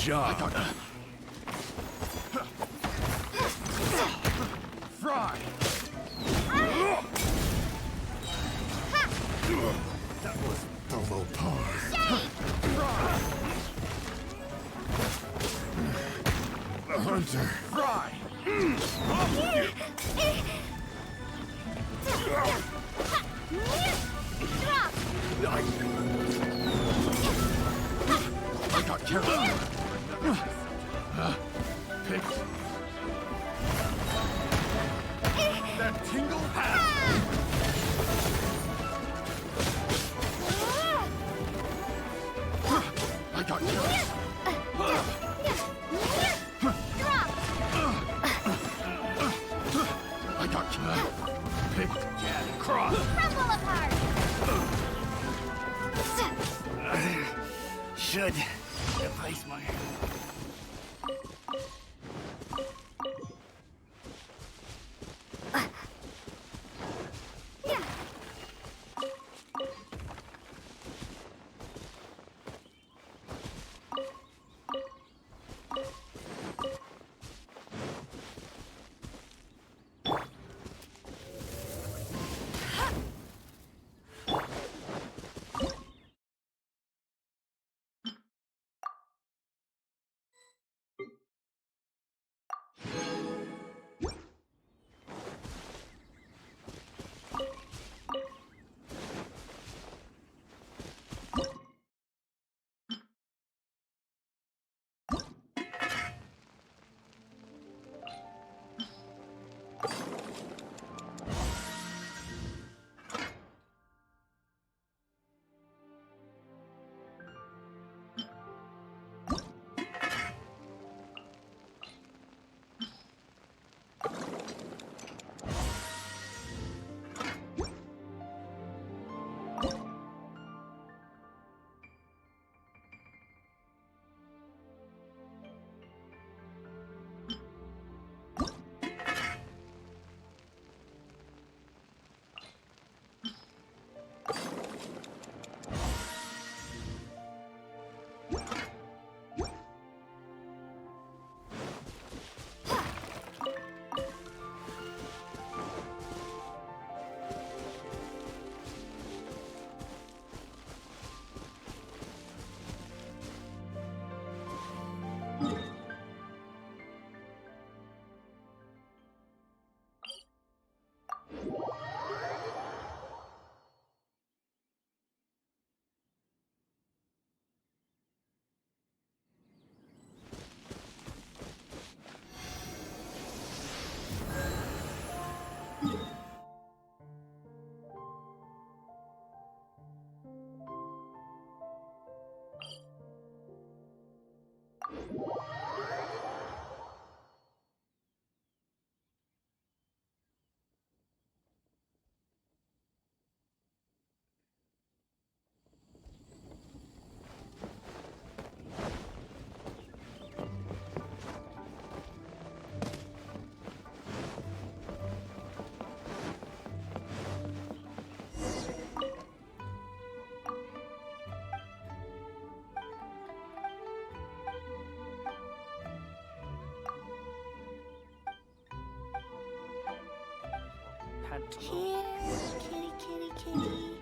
Job. Fry! That was below par. Fry! The hunter. Fry! I got carried. Pick. That tingle hat. I got carried. I got carried. Pick. Jab. Cross. Crumble apart. Should device my Here, kitty, kitty, kitty.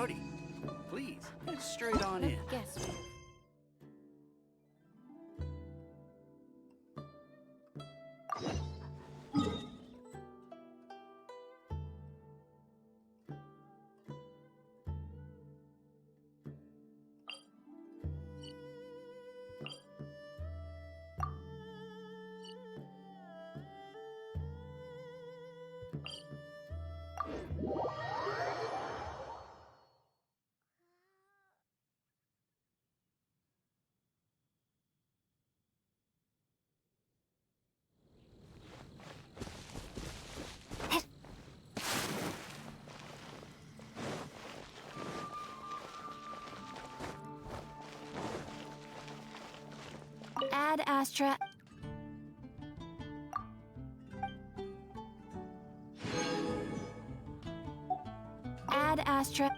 Howdy. Please, get straight on in. Guess. Ad Astra. Ad Astra.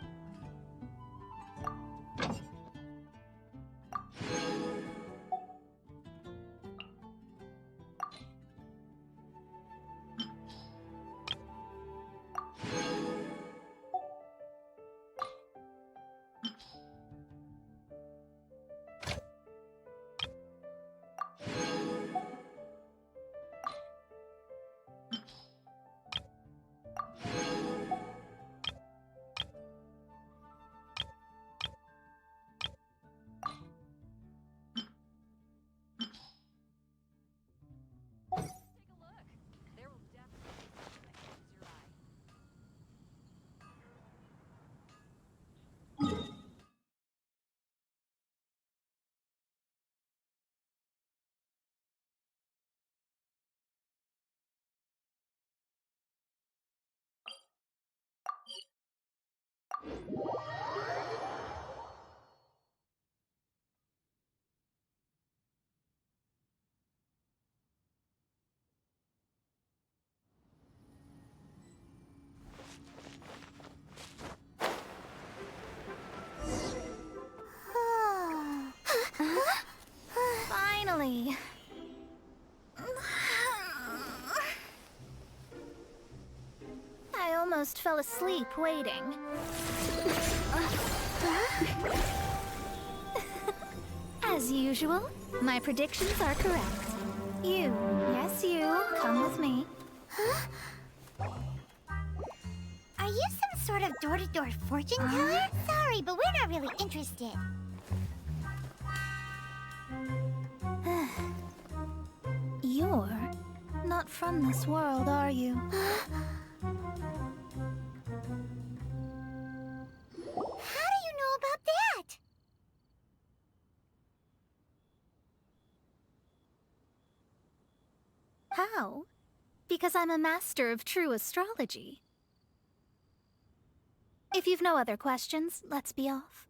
Finally. I almost fell asleep waiting. As usual, my predictions are correct. You, yes you, come with me. Are you some sort of door-to-door fortune teller? Sorry, but we're not really interested. You're not from this world, are you? How do you know about that? How? Because I'm a master of true astrology. If you've no other questions, let's be off.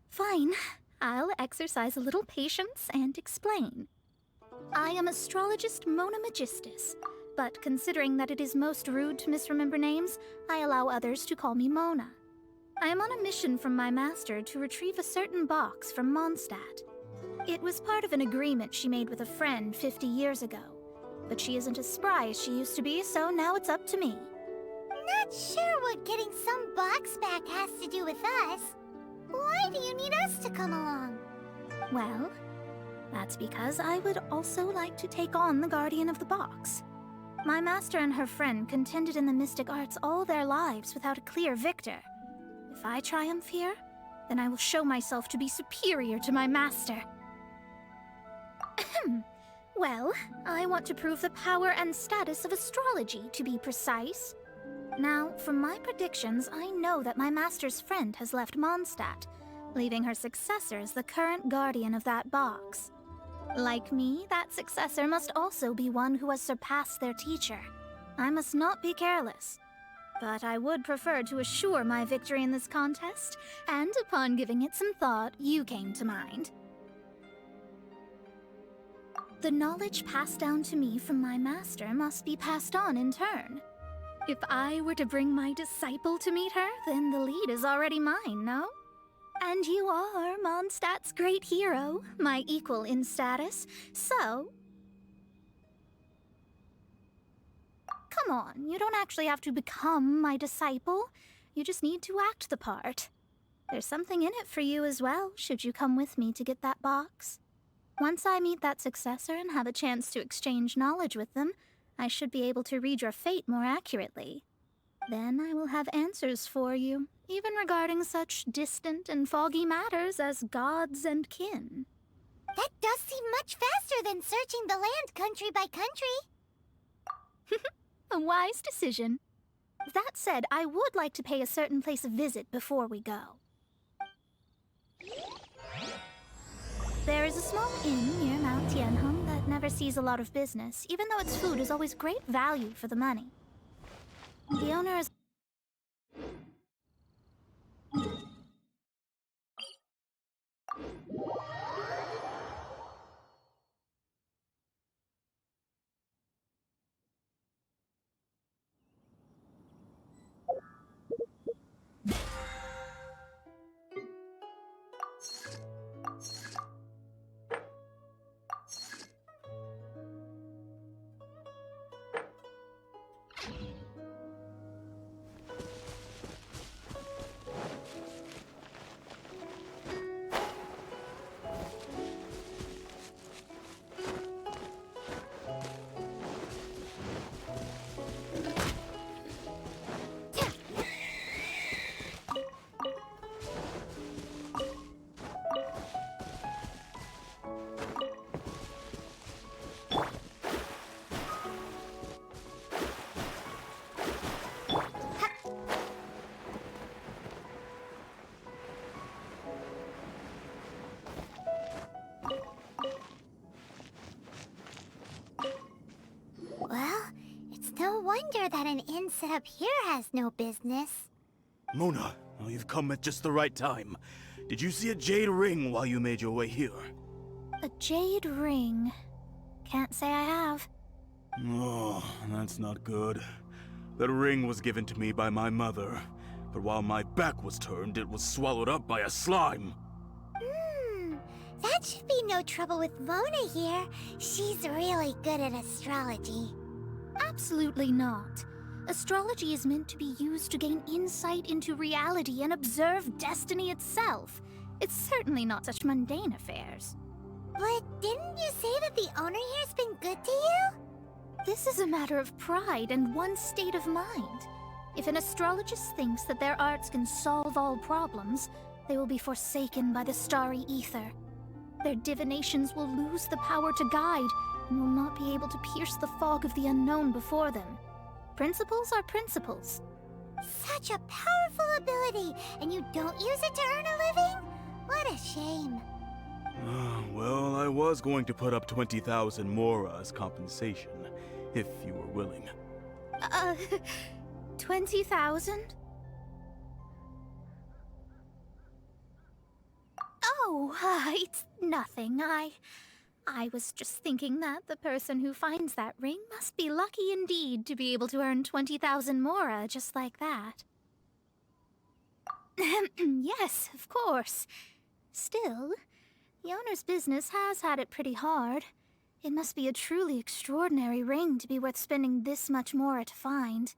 Fine. I'll exercise a little patience and explain. I am astrologist Mona Magistus, but considering that it is most rude to misremember names, I allow others to call me Mona. I am on a mission from my master to retrieve a certain box from Mondstadt. It was part of an agreement she made with a friend 50 years ago. But she isn't as spry as she used to be, so now it's up to me. Not sure what getting some box back has to do with us. Why do you need us to come along? Well, that's because I would also like to take on the Guardian of the Box. My master and her friend contended in the mystic arts all their lives without a clear victor. If I triumph here, then I will show myself to be superior to my master. Well, I want to prove the power and status of astrology, to be precise. Now, from my predictions, I know that my master's friend has left Mondstadt, leaving her successor as the current guardian of that box. Like me, that successor must also be one who has surpassed their teacher. I must not be careless. But I would prefer to assure my victory in this contest, and upon giving it some thought, you came to mind. The knowledge passed down to me from my master must be passed on in turn. If I were to bring my disciple to meet her, then the lead is already mine, no? And you are Mondstadt's great hero, my equal in status, so... Come on, you don't actually have to become my disciple. You just need to act the part. There's something in it for you as well, should you come with me to get that box. Once I meet that successor and have a chance to exchange knowledge with them, I should be able to read your fate more accurately. Then I will have answers for you, even regarding such distant and foggy matters as gods and kin. That does seem much faster than searching the land country by country. A wise decision. That said, I would like to pay a certain place a visit before we go. There is a small inn near Mount Tianheng that never sees a lot of business, even though its food is always great value for the money. The owner is... Well, it's no wonder that an inn set up here has no business. Mona, oh, you've come at just the right time. Did you see a jade ring while you made your way here? A jade ring. Can't say I have. Oh, that's not good. That ring was given to me by my mother, but while my back was turned, it was swallowed up by a slime. That should be no trouble with Mona here. She's really good at astrology. Absolutely not. Astrology is meant to be used to gain insight into reality and observe destiny itself. It's certainly not such mundane affairs. But didn't you say that the owner here's been good to you? This is a matter of pride and one's state of mind. If an astrologist thinks that their arts can solve all problems, they will be forsaken by the starry ether. Their divinations will lose the power to guide and will not be able to pierce the fog of the unknown before them. Principles are principles. Such a powerful ability, and you don't use it to earn a living? What a shame. Well, I was going to put up 20,000 mora as compensation, if you were willing. 20,000? Oh, it's nothing. I was just thinking that the person who finds that ring must be lucky indeed to be able to earn 20,000 mora just like that. Yes, of course. Still, the owner's business has had it pretty hard. It must be a truly extraordinary ring to be worth spending this much mora to find.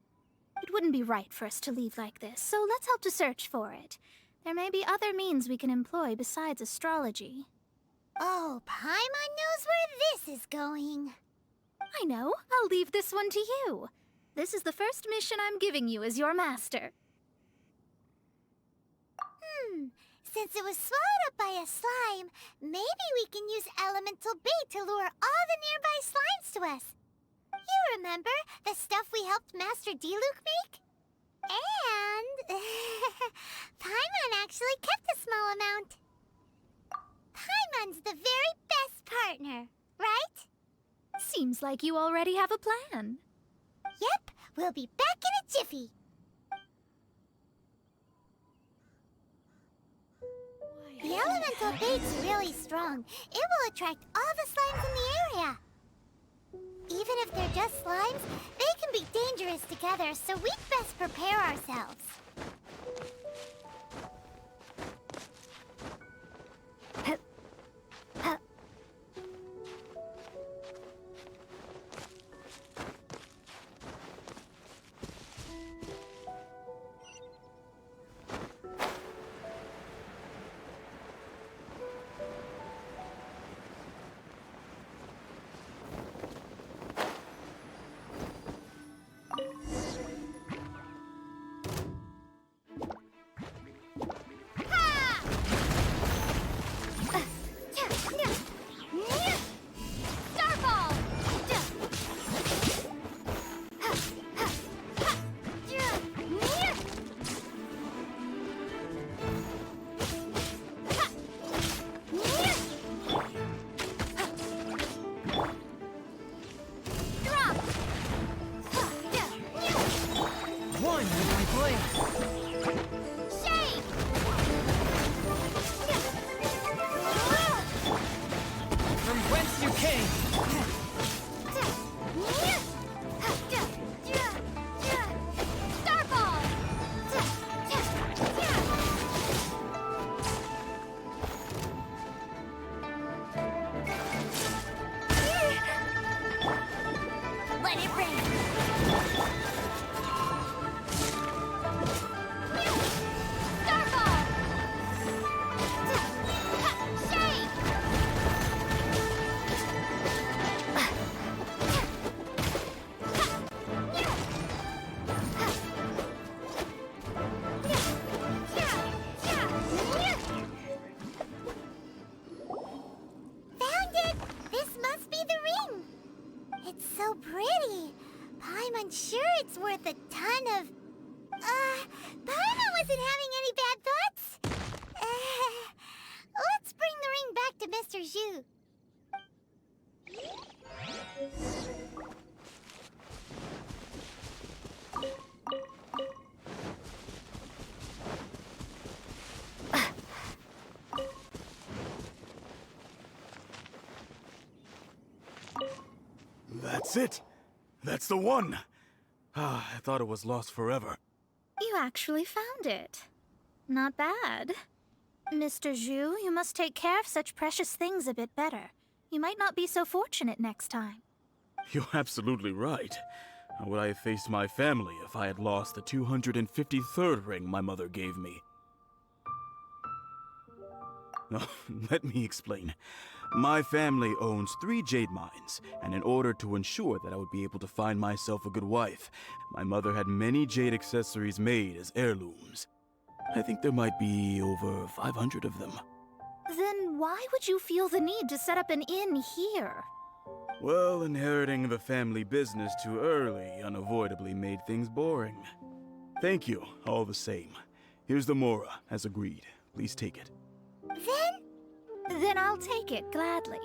It wouldn't be right for us to leave like this, so let's help to search for it. There may be other means we can employ besides astrology. Oh, Paimon knows where this is going. I know. I'll leave this one to you. This is the first mission I'm giving you as your master. Since it was swallowed up by a slime, maybe we can use elemental bait to lure all the nearby slimes to us. You remember the stuff we helped Master Diluc make? And Paimon actually kept a small amount. Paimon's the very best partner, right? Seems like you already have a plan. Yep, we'll be back in a jiffy. The elemental bait's really strong. It will attract all the slimes in the area. Even if they're just slimes, they can be dangerous together, so we'd best prepare ourselves. You came! Starball! Let it rain! Starball! Shake! Found it! This must be the ring! It's so pretty. Paimon sure it's worth a ton of... Paimon wasn't having any bad thoughts? Let's bring the ring back to Mr. Zhu. That's it! That's the one! Ah, I thought it was lost forever. You actually found it. Not bad. Mr. Zhu, you must take care of such precious things a bit better. You might not be so fortunate next time. You're absolutely right. How would I have faced my family if I had lost the 253rd ring my mother gave me? No, let me explain. My family owns 3 jade mines, and in order to ensure that I would be able to find myself a good wife, my mother had many jade accessories made as heirlooms. I think there might be over 500 of them. Then why would you feel the need to set up an inn here? Well, inheriting the family business too early unavoidably made things boring. Thank you, all the same. Here's the Mora, as agreed. Please take it. Then I'll take it gladly.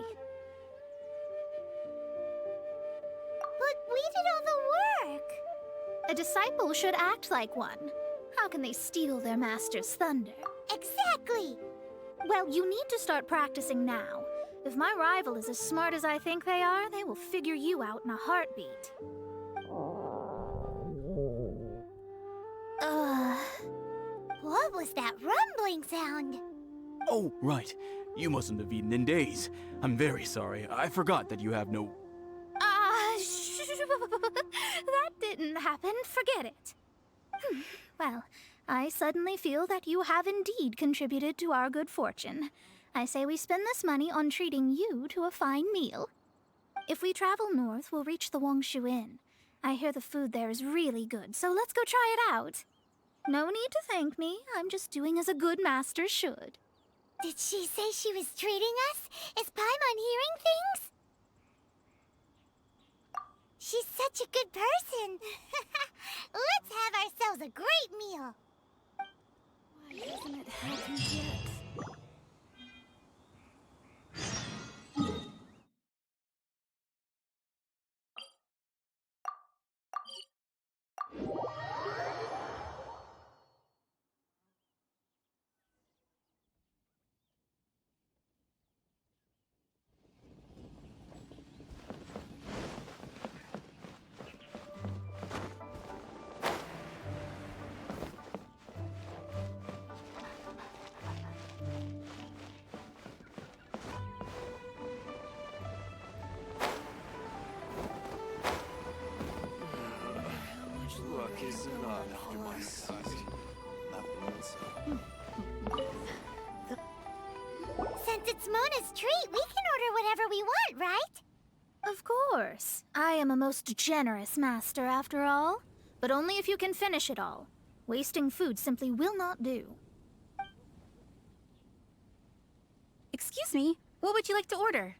But we did all the work. A disciple should act like one. How can they steal their master's thunder? Exactly. Well, you need to start practicing now. If my rival is as smart as I think they are, they will figure you out in a heartbeat. What was that rumbling sound? Oh, right. You mustn't have eaten in days. I'm very sorry. I forgot that you have no... That didn't happen. Forget it. Well, I suddenly feel that you have indeed contributed to our good fortune. I say we spend this money on treating you to a fine meal. If we travel north, we'll reach the Wongshu Inn. I hear the food there is really good, so let's go try it out. No need to thank me. I'm just doing as a good master should. Did she say she was treating us? Is Paimon hearing things? She's such a good person. Let's have ourselves a great meal. Why hasn't it happened yet? Since it's Mona's treat, we can order whatever we want, right? Of course. I am a most generous master, after all. But only if you can finish it all. Wasting food simply will not do. Excuse me, what would you like to order?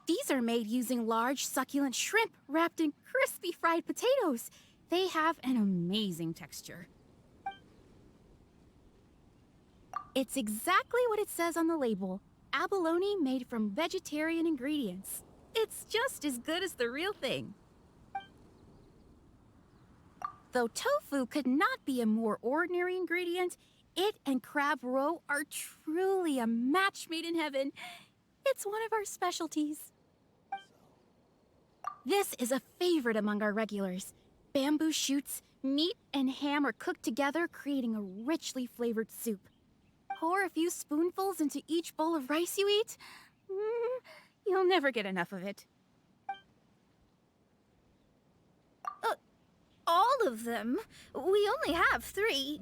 These are made using large, succulent shrimp wrapped in crispy fried potatoes. They have an amazing texture. It's exactly what it says on the label. Abalone made from vegetarian ingredients. It's just as good as the real thing. Though tofu could not be a more ordinary ingredient, It and crab roe are truly a match made in heaven. It's one of our specialties. This is a favorite among our regulars. Bamboo shoots, meat, and ham are cooked together, creating a richly flavored soup. Pour a few spoonfuls into each bowl of rice you eat. You'll never get enough of it. All of them? We only have 3.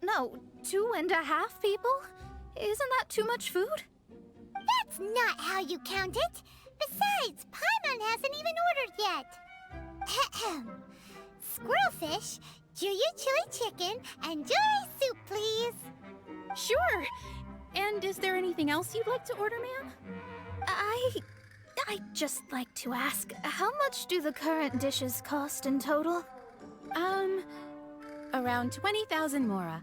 No, 2.5 people? Isn't that too much food? That's not how you count it. Besides, Paimon hasn't even ordered yet. Squirrelfish, Juyu chili chicken, and jewelry soup, please. Sure. And is there anything else you'd like to order, ma'am? I'd just like to ask, how much do the current dishes cost in total? Around 20,000 mora.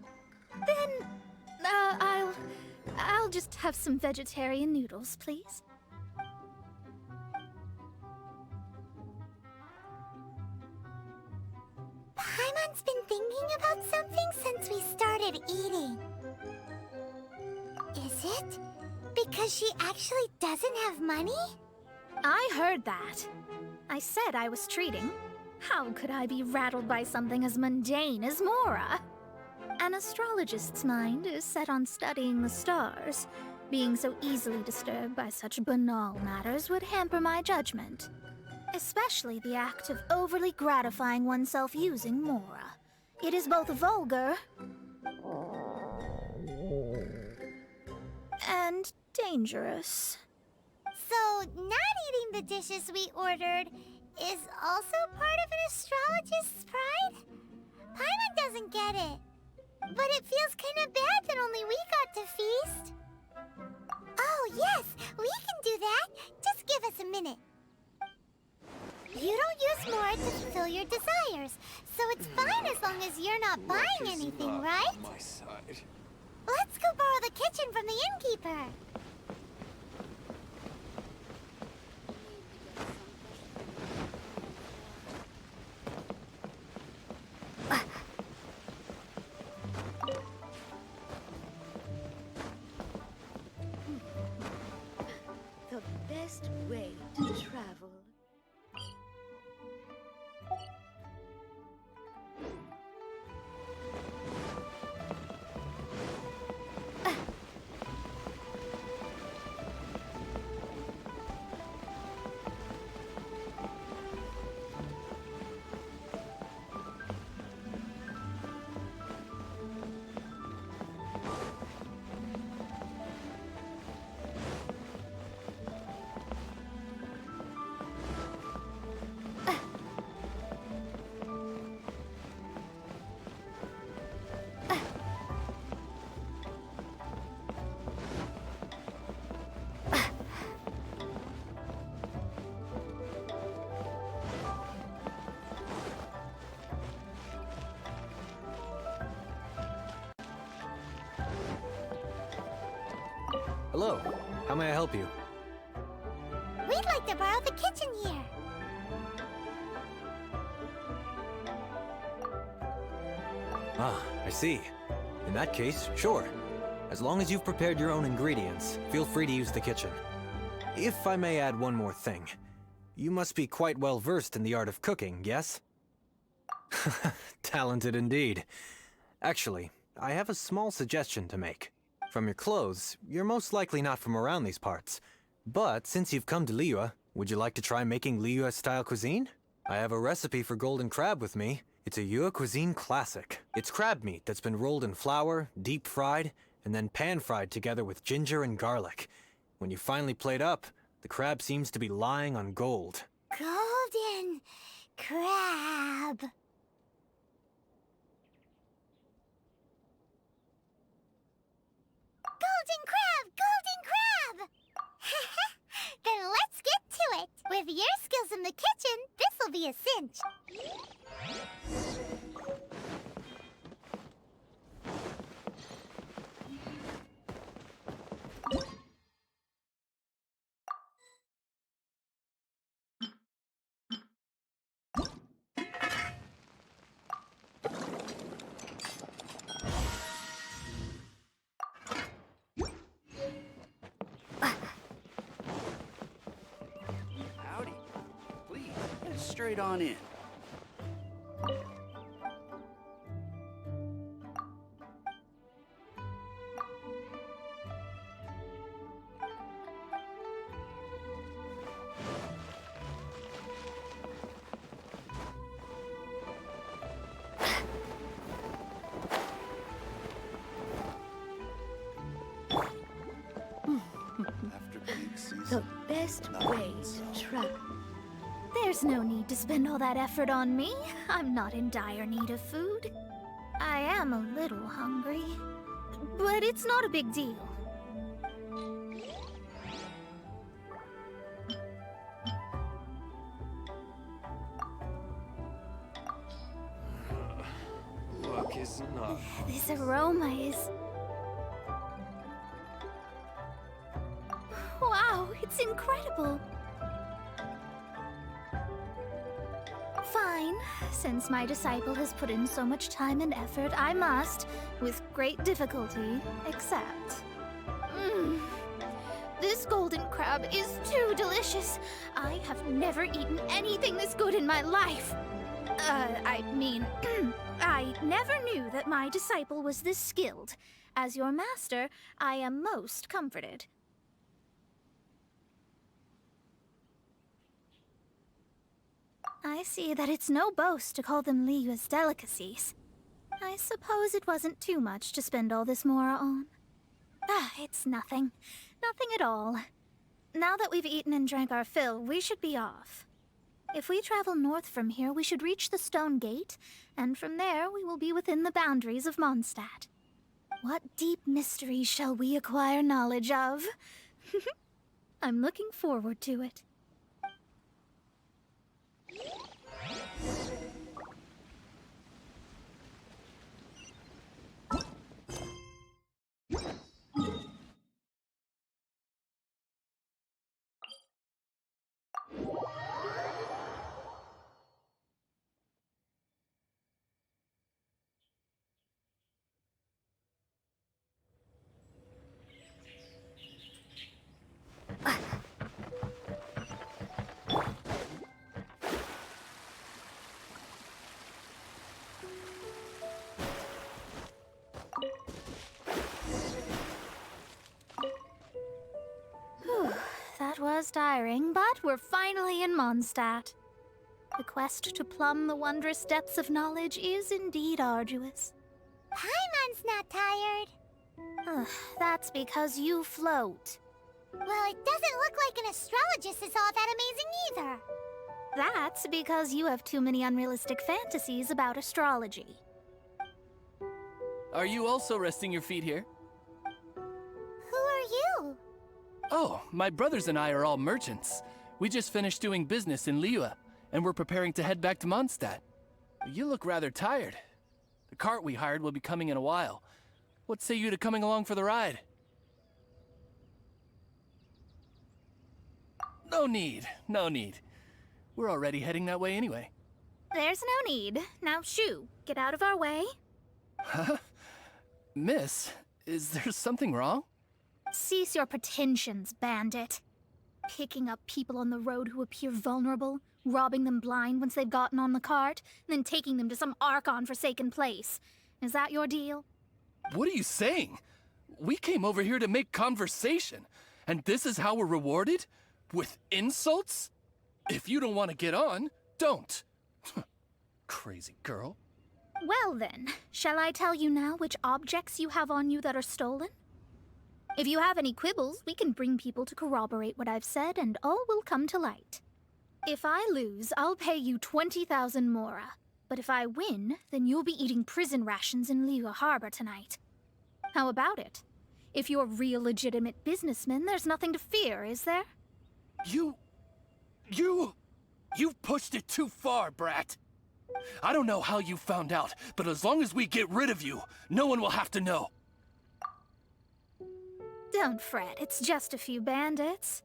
Then, I'll just have some vegetarian noodles, please. Paimon's been thinking about something since we started eating. Is it because she actually doesn't have money? I heard that. I said I was treating. How could I be rattled by something as mundane as Mora? An astrologist's mind is set on studying the stars. Being so easily disturbed by such banal matters would hamper my judgment. Especially the act of overly gratifying oneself using Mora. It is both vulgar and dangerous. So, not eating the dishes we ordered is also part of an astrologist's pride? Paimon doesn't get it. But it feels kind of bad that only we got to feast. Oh, yes, we can do that. Just give us a minute. You don't use more to fulfill your desires, so it's fine as long as you're not buying anything, right? My side. Let's go borrow the kitchen from the innkeeper. The best way to travel. Hello, how may I help you? We'd like to borrow the kitchen here. Ah, I see. In that case, sure. As long as you've prepared your own ingredients, feel free to use the kitchen. If I may add one more thing, you must be quite well versed in the art of cooking, yes? Talented indeed. Actually, I have a small suggestion to make. From your clothes, you're most likely not from around these parts. But since you've come to Liyue, would you like to try making Liyue-style cuisine? I have a recipe for golden crab with me. It's a Yue cuisine classic. It's crab meat that's been rolled in flour, deep fried, and then pan-fried together with ginger and garlic. When you finally plate up, the crab seems to be lying on gold. Golden crab. Golden crab! Golden crab! Then let's get to it. With your skills in the kitchen, this'll be a cinch. straight on in. After peak season. The best way to travel. There's no need to spend all that effort on me. I'm not in dire need of food. I am a little hungry, but it's not a big deal. Luck is not. This aroma is... Wow, it's incredible. Fine. Since my disciple has put in so much time and effort, I must, with great difficulty, accept. This golden crab is too delicious. I have never eaten anything this good in my life. I mean, I never knew that my disciple was this skilled. As your master, I am most comforted. I see that it's no boast to call them Liyue's delicacies. I suppose it wasn't too much to spend all this mora on. It's nothing. Nothing at all. Now that we've eaten and drank our fill, we should be off. If we travel north from here, we should reach the Stone Gate, and from there we will be within the boundaries of Mondstadt. What deep mysteries shall we acquire knowledge of? I'm looking forward to it. That was tiring, but we're finally in Mondstadt. The quest to plumb the wondrous depths of knowledge is indeed arduous. Paimon's not tired. That's because you float. Well, it doesn't look like an astrologist is all that amazing either. That's because you have too many unrealistic fantasies about astrology. Are you also resting your feet here? Who are you? Oh, my brothers and I are all merchants. We just finished doing business in Liyue, and we're preparing to head back to Mondstadt. You look rather tired. The cart we hired will be coming in a while. What say you to coming along for the ride? No need, no need. We're already heading that way anyway. There's no need. Now shoo, get out of our way. Huh? Miss, is there something wrong? Cease your pretensions, bandit. Picking up people on the road who appear vulnerable, robbing them blind once they've gotten on the cart, and then taking them to some Archon-forsaken place. Is that your deal? What are you saying? We came over here to make conversation, and this is how we're rewarded? With insults? If you don't want to get on, don't. Crazy girl. Well then, shall I tell you now which objects you have on you that are stolen? If you have any quibbles, we can bring people to corroborate what I've said, and all will come to light. If I lose, I'll pay you 20,000 mora. But if I win, then you'll be eating prison rations in Liyue Harbor tonight. How about it? If you're real legitimate businessmen, there's nothing to fear, is there? You've pushed it too far, brat. I don't know how you found out, but as long as we get rid of you, no one will have to know. Don't fret, it's just a few bandits.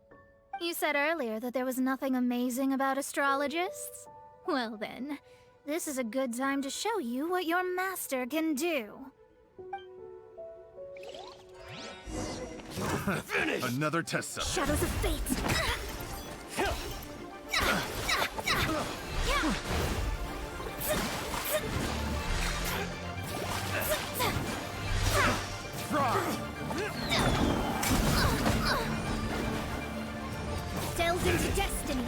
You said earlier that there was nothing amazing about astrologists? Well then, this is a good time to show you what your master can do. Finish! Another test cell. Shadows of fate! Delve into destiny.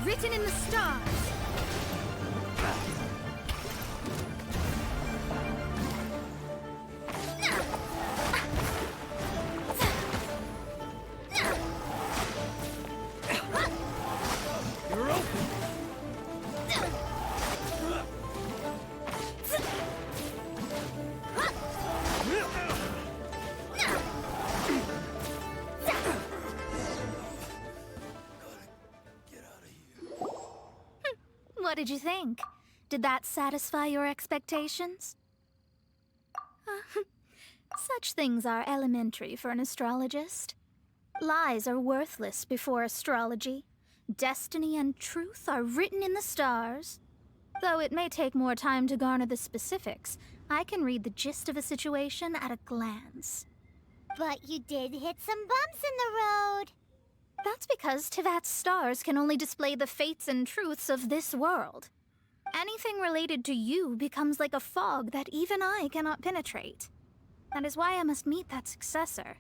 Written in the stars. What did you think? Did that satisfy your expectations? Such things are elementary for an astrologist. Lies are worthless before astrology. Destiny and truth are written in the stars. Though it may take more time to garner the specifics, I can read the gist of a situation at a glance. But you did hit some bumps in the road. That's because Teyvat's stars can only display the fates and truths of this world. Anything related to you becomes like a fog that even I cannot penetrate. That is why I must meet that successor.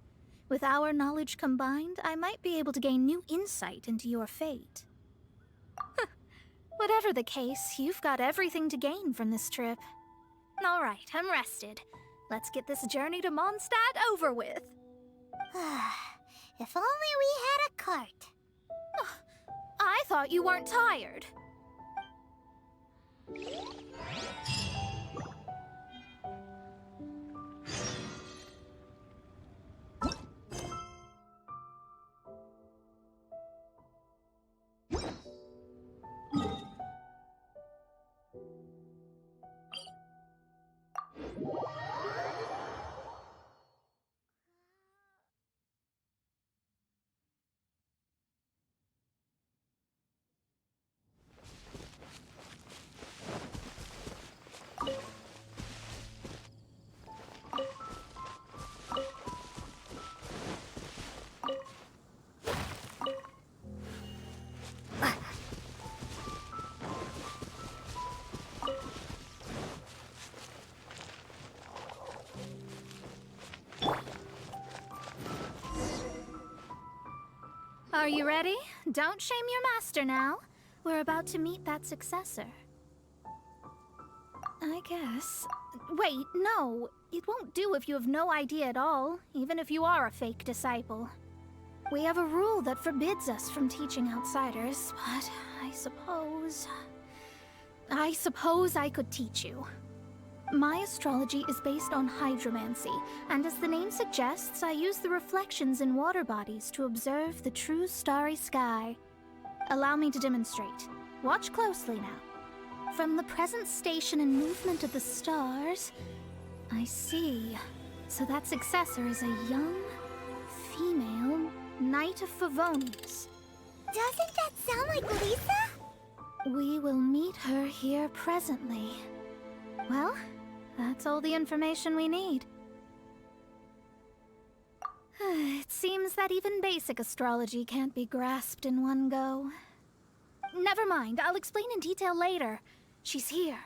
With our knowledge combined, I might be able to gain new insight into your fate. Whatever the case, you've got everything to gain from this trip. All right, I'm rested. Let's get this journey to Mondstadt over with. If only we had a cart. I thought you weren't tired. Are you ready? Don't shame your master now. We're about to meet that successor. I guess. Wait, no. It won't do if you have no idea at all, even if you are a fake disciple. We have a rule that forbids us from teaching outsiders, but I suppose I could teach you. My astrology is based on hydromancy, and as the name suggests, I use the reflections in water bodies to observe the true starry sky. Allow me to demonstrate. Watch closely now. From the present station and movement of the stars, I see. So that successor is a young, female Knight of Favonius. Doesn't that sound like Lisa? We will meet her here presently. Well, that's all the information we need. It seems that even basic astrology can't be grasped in one go. Never mind, I'll explain in detail later. She's here.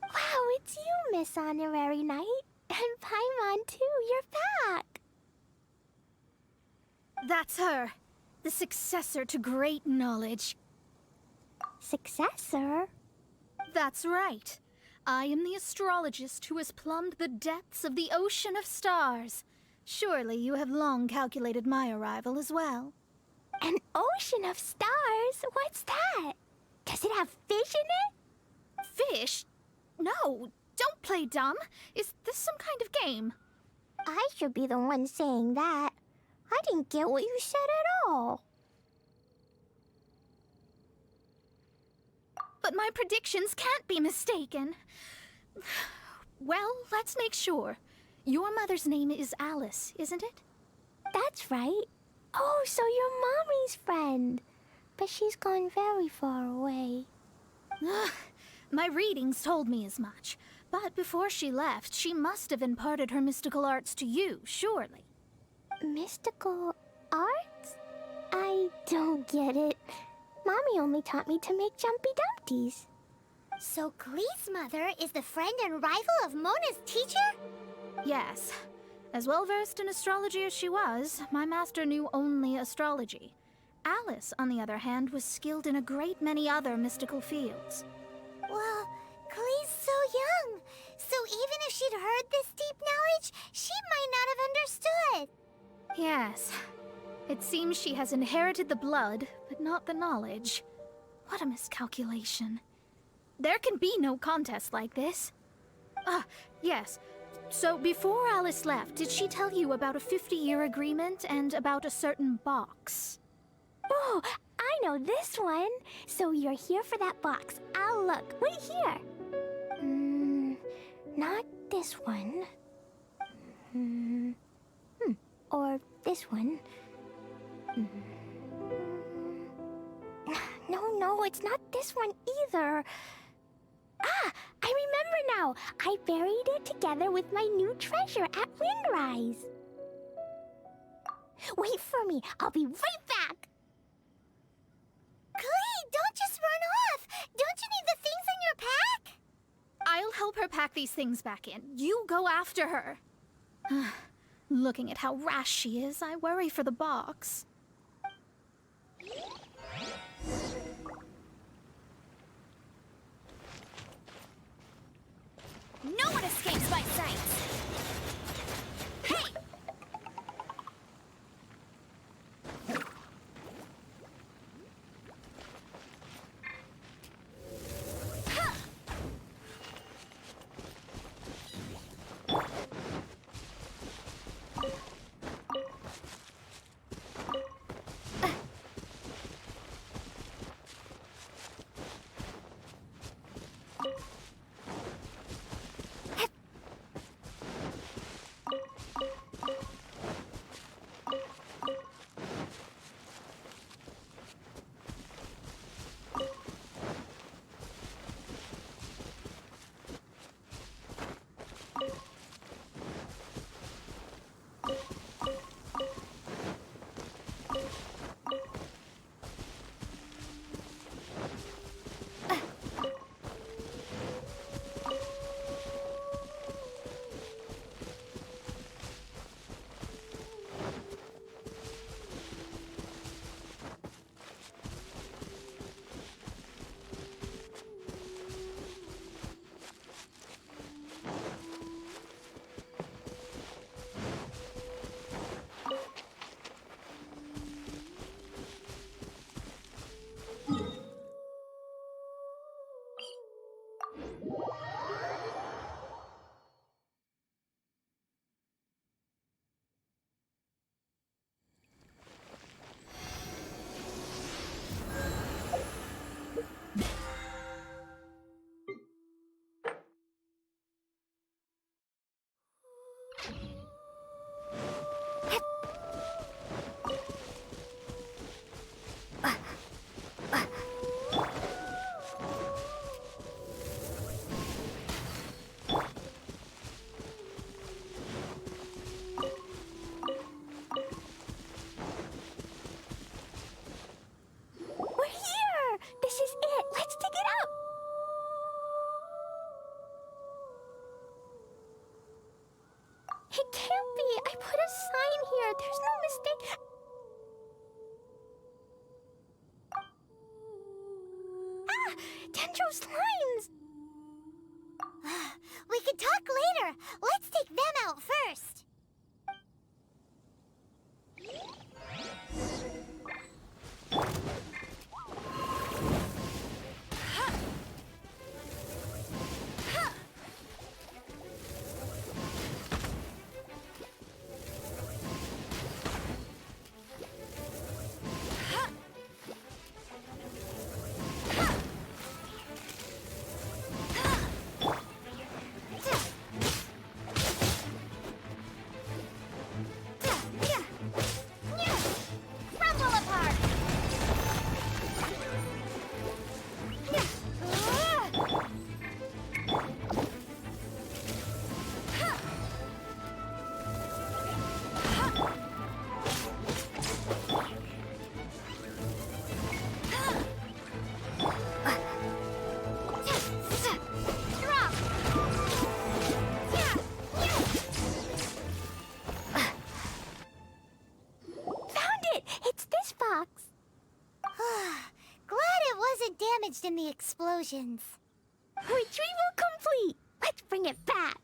Wow, it's you, Miss Honorary Knight. And Paimon too, you're back. That's her. The successor to great knowledge. Successor? That's right. I am the astrologist who has plumbed the depths of the ocean of stars. Surely you have long calculated my arrival as well. An ocean of stars? What's that? Does it have fish in it? Fish? No, don't play dumb. Is this some kind of game? I should be the one saying that. I didn't get what you said at all. But my predictions can't be mistaken. Well, let's make sure. Your mother's name is Alice, isn't it? That's right. Oh, so you're Mommy's friend. but she's gone very far away. My readings told me as much. But before she left, she must have imparted her mystical arts to you, surely. Mystical arts? I don't get it. Mommy only taught me to make jumpy dumpties. So Glee's mother is the friend and rival of Mona's teacher? Yes. As well-versed in astrology as she was, my master knew only astrology. Alice, on the other hand, was skilled in a great many other mystical fields. Well, Glee's so young, so even if she'd heard this deep knowledge, she might not have understood. Yes. It seems she has inherited the blood, but not the knowledge. What a miscalculation. There can be no contest like this. Yes. So before Alice left, did she tell you about a 50-year agreement and about a certain box? Oh, I know this one. So you're here for that box. I'll look. Right here. Not this one. Or this one. No, it's not this one either. Ah, I remember now. I buried it together with my new treasure at Windrise. Wait for me. I'll be right back. Glee, don't just run off. Don't you need the things in your pack? I'll help her pack these things back in. You go after her. Looking at how rash she is, I worry for the box. No one escapes my sight! Hey! It can't be. I put a sign here. There's no mistake. Ah! Dendro slimes! We can talk later. Let's take them out first. damaged in the explosions. Retrieval complete! Let's bring it back!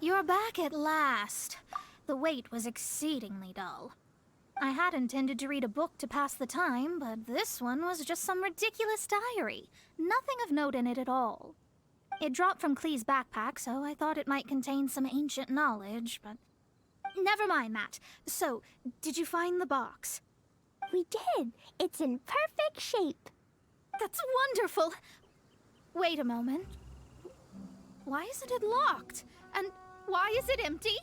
You're back at last. The wait was exceedingly dull. I had intended to read a book to pass the time, but this one was just some ridiculous diary. Nothing of note in it at all. It dropped from Clee's backpack, so I thought it might contain some ancient knowledge, but... Never mind that. So, did you find the box? We did! It's in perfect shape! That's wonderful! Wait a moment. Why isn't it locked? And why is it empty?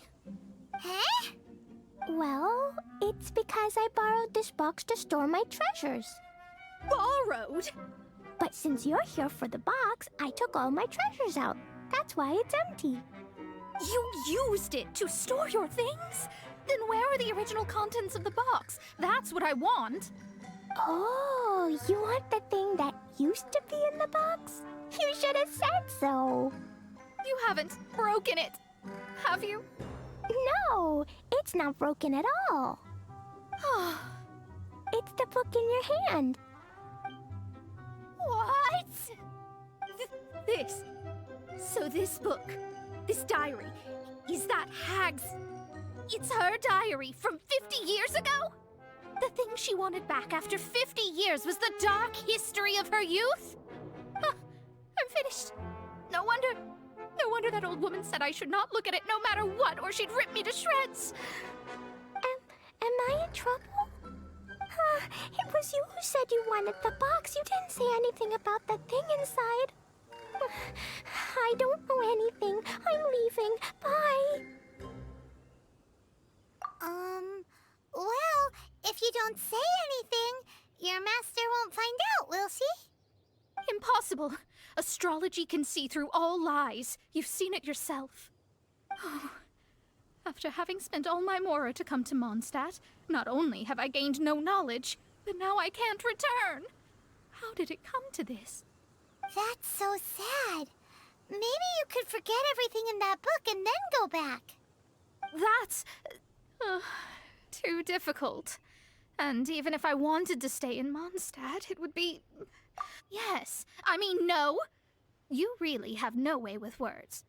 Huh? Well, it's because I borrowed this box to store my treasures. Borrowed? But since you're here for the box, I took all my treasures out. That's why it's empty. You used it to store your things? Then where are the original contents of the box? That's what I want. Oh, you want the thing that used to be in the box? You should have said so. You haven't broken it, have you? No, it's not broken at all. It's the book in your hand. What? This. So this book, this diary, is that Hag's... It's her diary from 50 years ago? The thing she wanted back after 50 years was the dark history of her youth? I'm finished. No wonder that old woman said I should not look at it no matter what, or she'd rip me to shreds. Am I in trouble? It was you who said you wanted the box. You didn't say anything about the thing inside. I don't know anything. I'm leaving. Bye. Well, if you don't say anything, your master won't find out, will she? Impossible. Astrology can see through all lies. You've seen it yourself. After having spent all my mora to come to Mondstadt, not only have I gained no knowledge, but now I can't return. How did it come to this? That's so sad. Maybe you could forget everything in that book and then go back. That's... too difficult. And even if I wanted to stay in Mondstadt, it would be... Yes, I mean no. You really have no way with words.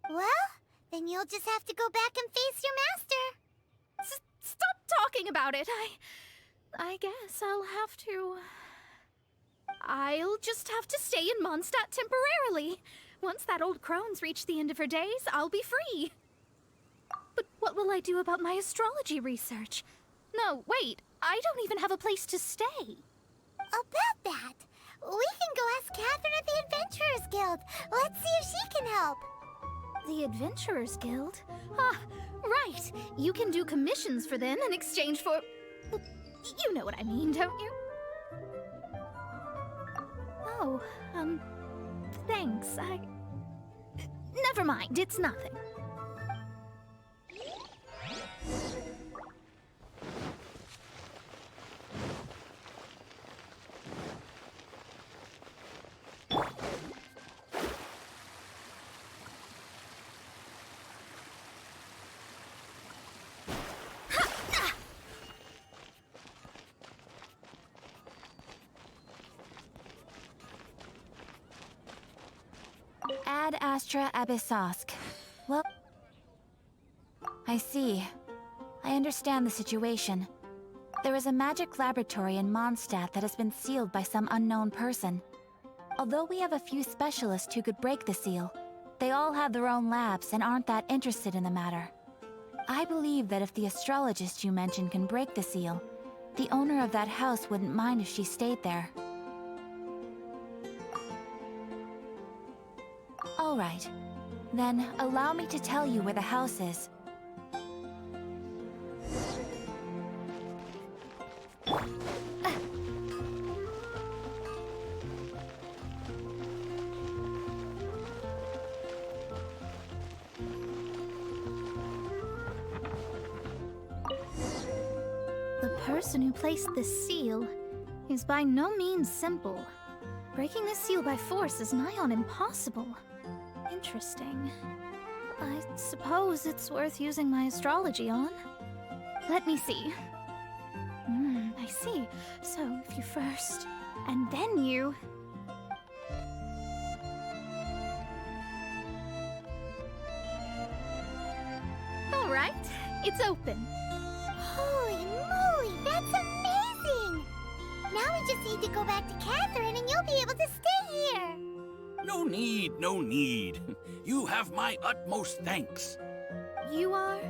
Well, then you'll just have to go back and face your master. Stop talking about it. I guess I'll just have to stay in Mondstadt temporarily. Once that old crone's reached the end of her days, I'll be free. But what will I do about my astrology research? No, wait, I don't even have a place to stay. About that, we can go ask Catherine at the Adventurers Guild. Let's see if she can help. The Adventurers Guild? Ah, right. You can do commissions for them in exchange for... You know what I mean, don't you? Oh, thanks. Never mind, it's nothing. Ad Astra Abyssosk. Well, I see. I understand the situation. There is a magic laboratory in Mondstadt that has been sealed by some unknown person. Although we have a few specialists who could break the seal, they all have their own labs and aren't that interested in the matter. I believe that if the astrologist you mentioned can break the seal, the owner of that house wouldn't mind if she stayed there. All right. Then, allow me to tell you where the house is. person who placed this seal is by no means simple. Breaking this seal by force is nigh on impossible. Interesting. I suppose it's worth using my astrology on. Let me see. I see. So, if you first, and then you... Alright, it's open. Holy moly, that's amazing! Now we just need to go back to Catherine and you'll be able to stay here. No need, no need. You have my utmost thanks. You are?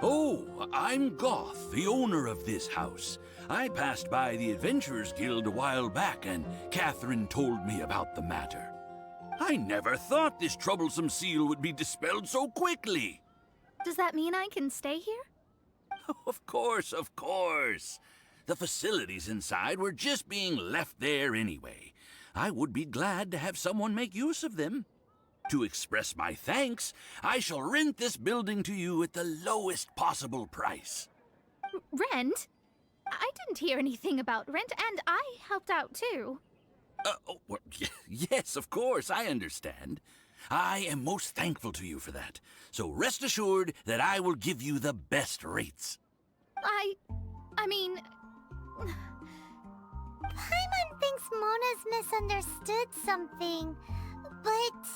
Oh, I'm Goth, the owner of this house. I passed by the Adventurers Guild a while back, and Catherine told me about the matter. I never thought this troublesome seal would be dispelled so quickly. Does that mean I can stay here? Of course, of course. The facilities inside were just being left there anyway. I would be glad to have someone make use of them. To express my thanks, I shall rent this building to you at the lowest possible price. Rent? I didn't hear anything about rent, and I helped out too. Well, yes, of course, I understand. I am most thankful to you for that. So rest assured that I will give you the best rates. I mean... Paimon thinks Mona's misunderstood something, but...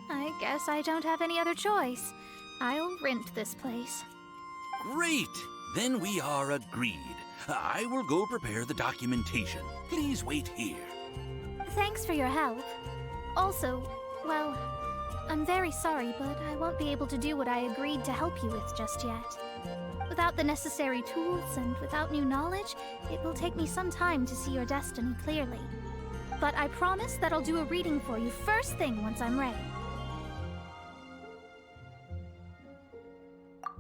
I guess I don't have any other choice. I'll rent this place. Great! Then we are agreed. I will go prepare the documentation. Please wait here. Thanks for your help. Also, well, I'm very sorry, but I won't be able to do what I agreed to help you with just yet. Without the necessary tools and without new knowledge, it will take me some time to see your destiny clearly. But I promise that I'll do a reading for you first thing once I'm ready.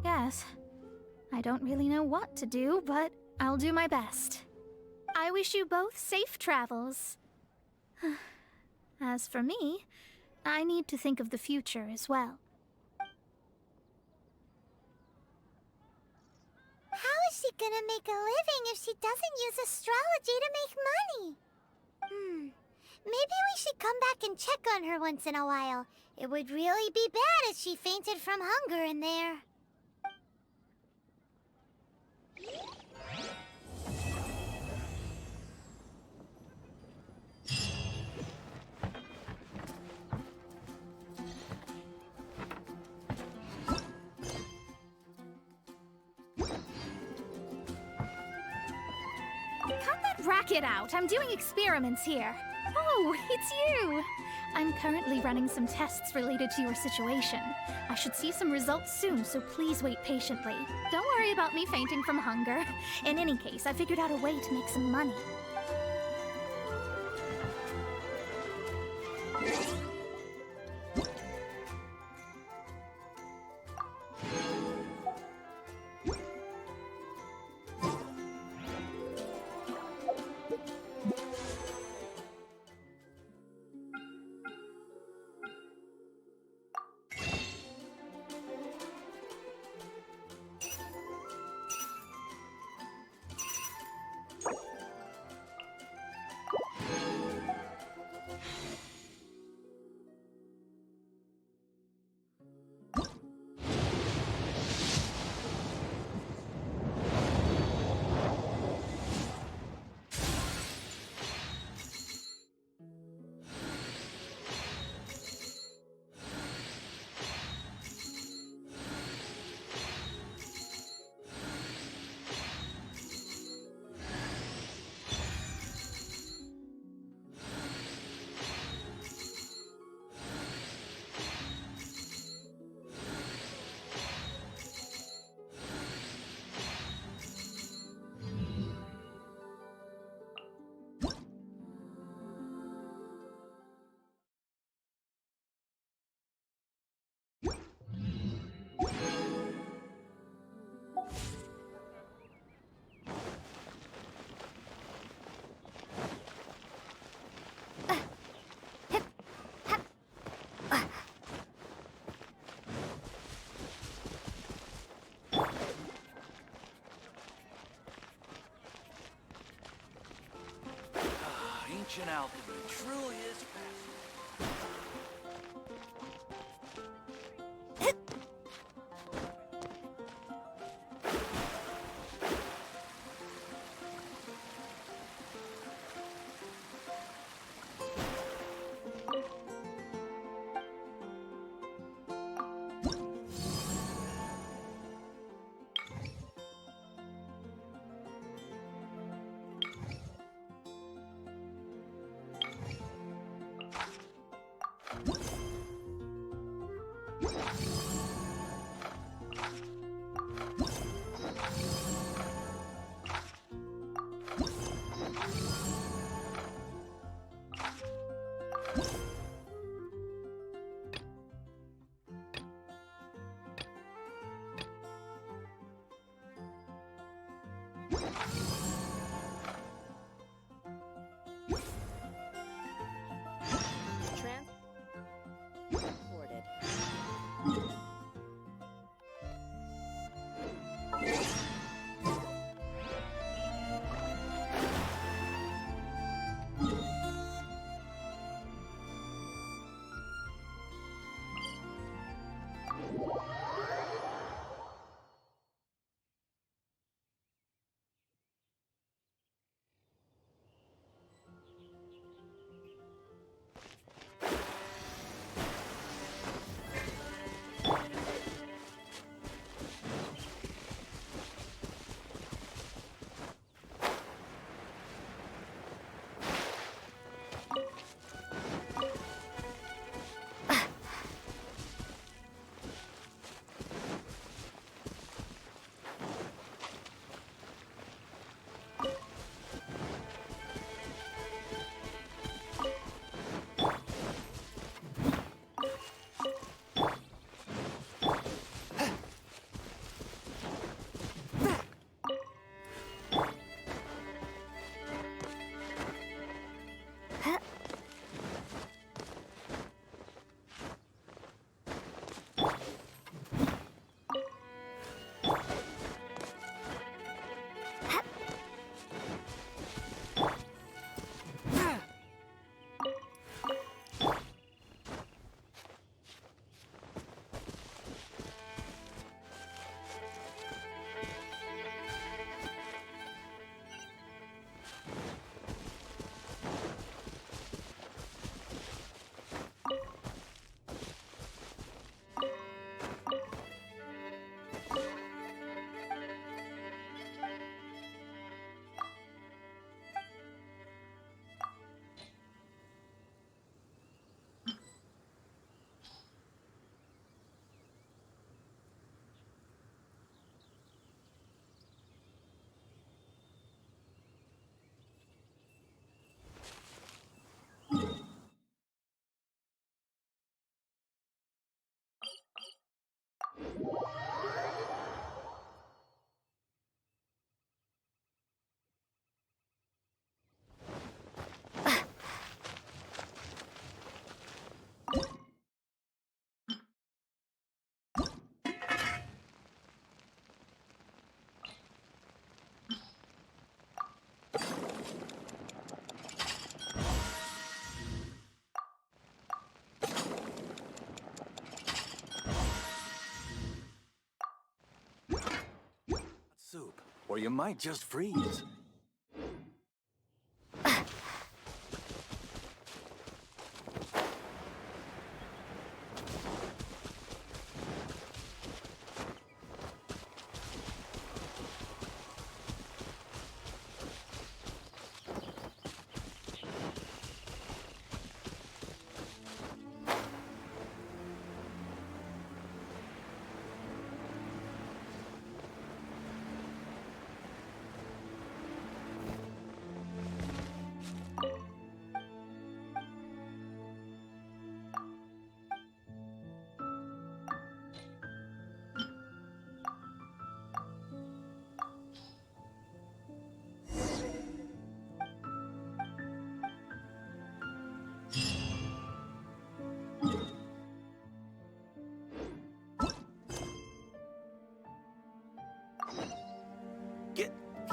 Yes, I don't really know what to do, but I'll do my best. I wish you both safe travels. As for me, I need to think of the future as well. How is she gonna make a living if she doesn't use astrology to make money? Maybe we should come back and check on her once in a while. It would really be bad if she fainted from hunger in there. Cut that racket out! I'm doing experiments here. Oh, it's you! I'm currently running some tests related to your situation. I should see some results soon, so please wait patiently. Don't worry about me fainting from hunger. In any case, I figured out a way to make some money. ancient alchemy truly is fascinating. Transported. Soup, or you might just freeze.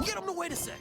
Get him to wait a sec.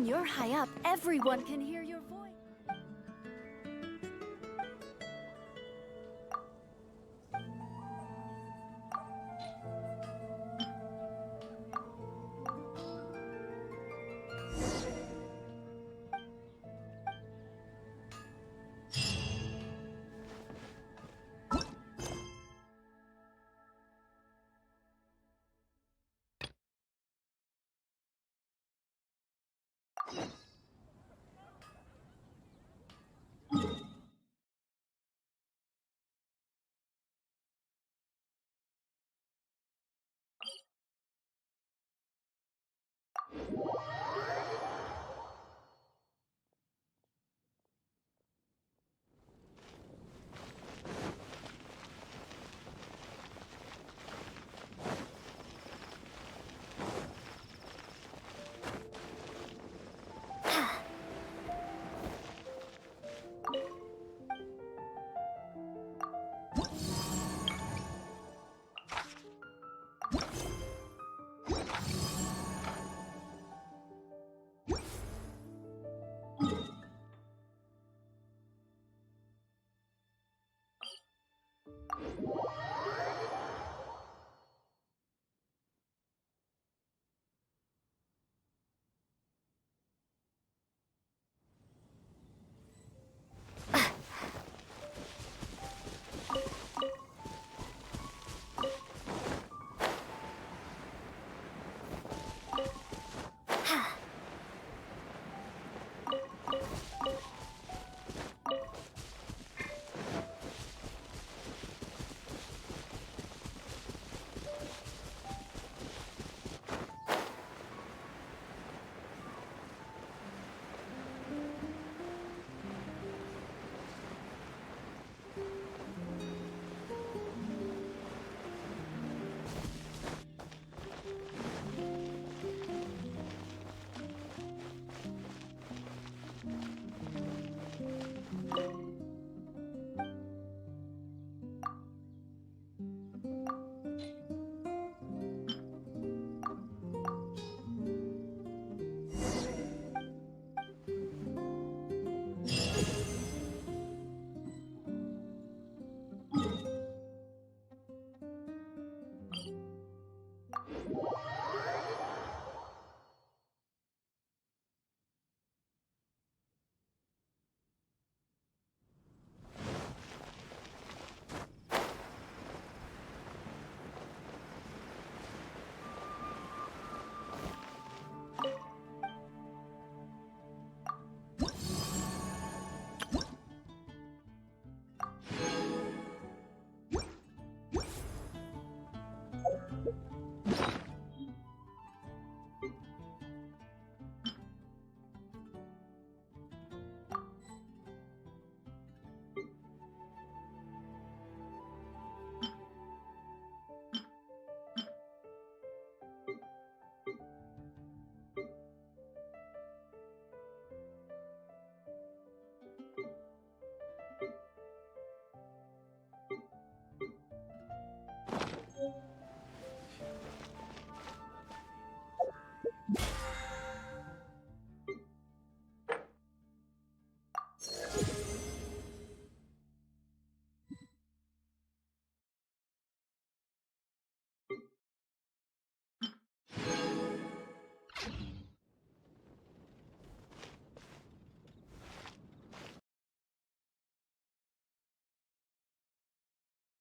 you're high up, everyone can hear your voice.